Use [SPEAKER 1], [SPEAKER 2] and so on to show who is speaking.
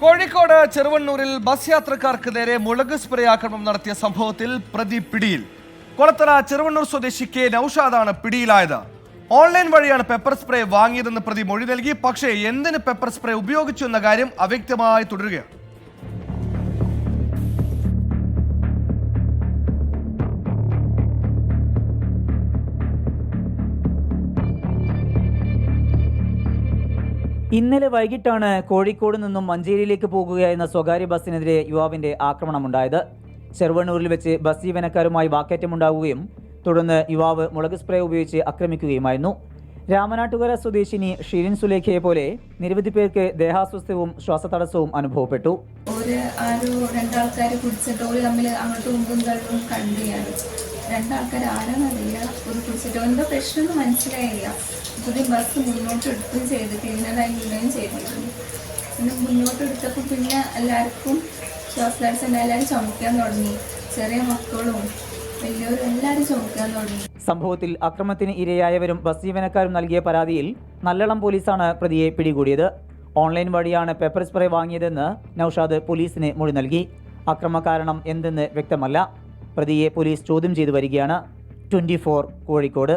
[SPEAKER 1] Kozhikode ചെറുവണ്ണൂരിൽ bus യാത്രക്കാർക്ക് നേരെ മുളക് സ്പ്രേ ആക്രമണം നടത്തിയ സംഭവത്തിൽ പ്രതി പിടിയിൽ. കൊളത്തറ ചെറുവണ്ണൂർ സ്വദേശി കെ നൌഷാദാണ് പിടിയിലായത്. ഓൺലൈൻ വഴിയാണ് പെപ്പർ സ്പ്രേ വാങ്ങിയതെന്ന് പ്രതി മൊഴി നൽകി. പക്ഷേ എന്തിന് പെപ്പർ സ്പ്രേ ഉപയോഗിച്ചു എന്ന കാര്യം അവ്യക്തമായി തുടരുകയാണ്.
[SPEAKER 2] ഇന്നലെ വൈകിട്ടാണ് കോഴിക്കോട് നിന്നും മഞ്ചേരിയിലേക്ക് പോകുകയായിരുന്ന സ്വകാര്യ ബസ്സിനെതിരെ യുവാവിന്റെ ആക്രമണമുണ്ടായത്. ചെറുവണ്ണൂരിൽ വെച്ച് ബസ് ജീവനക്കാരുമായി വാക്കേറ്റമുണ്ടാവുകയും തുടർന്ന് യുവാവ് മുളക് സ്പ്രേ ഉപയോഗിച്ച് ആക്രമിക്കുകയുമായിരുന്നു. രാമനാട്ടുകര സ്വദേശിനി ഷിരിൻ സുലേഖയെ പോലെ നിരവധി പേർക്ക് ദേഹാസ്വസ്ഥവും ശ്വാസതടസ്സവും അനുഭവപ്പെട്ടു.
[SPEAKER 3] രണ്ടാൾക്കാർ കുടിച്ചിട്ട് ഒരു തമ്മിൽ അങ്ങോട്ടും മുമ്പും തള്ളും കണ്ടിയാണ്. രണ്ടാൾക്കാർ ആരാന്നറിയില്ല, ഒരു കുടിച്ചിട്ട് എന്തോ പ്രശ്നമൊന്നും മനസ്സിലായില്ല. പുതിയ ബസ് മുന്നോട്ട് എടുക്കുകയും ചെയ്ത് ക്ലീനറായി ചെയ്തിട്ടുണ്ട്. പിന്നെ മുന്നോട്ട് എടുത്തപ്പോൾ പിന്നെ എല്ലാവർക്കും ശ്വാസതടസ്സം, എല്ലാവരും ചുമക്കാൻ തുടങ്ങി. ചെറിയ മക്കളും വലിയവരും എല്ലാവരും ചുമക്കാൻ തുടങ്ങി.
[SPEAKER 2] സംഭവത്തിൽ അക്രമത്തിന് ഇരയായവരും ബസ് ജീവനക്കാരും നൽകിയ പരാതിയിൽ നല്ലളം പോലീസാണ് പ്രതിയെ പിടികൂടിയത്. ഓൺലൈൻ വഴിയാണ് പെപ്പർ സ്പ്രേ വാങ്ങിയതെന്ന് നൌഷാദ് പോലീസിന് മൊഴി നൽകി. അക്രമ കാരണം എന്തെന്ന് വ്യക്തമല്ല. പ്രതിയെ പോലീസ് ചോദ്യം ചെയ്തു വരികയാണ്. 24 കോഴിക്കോട്.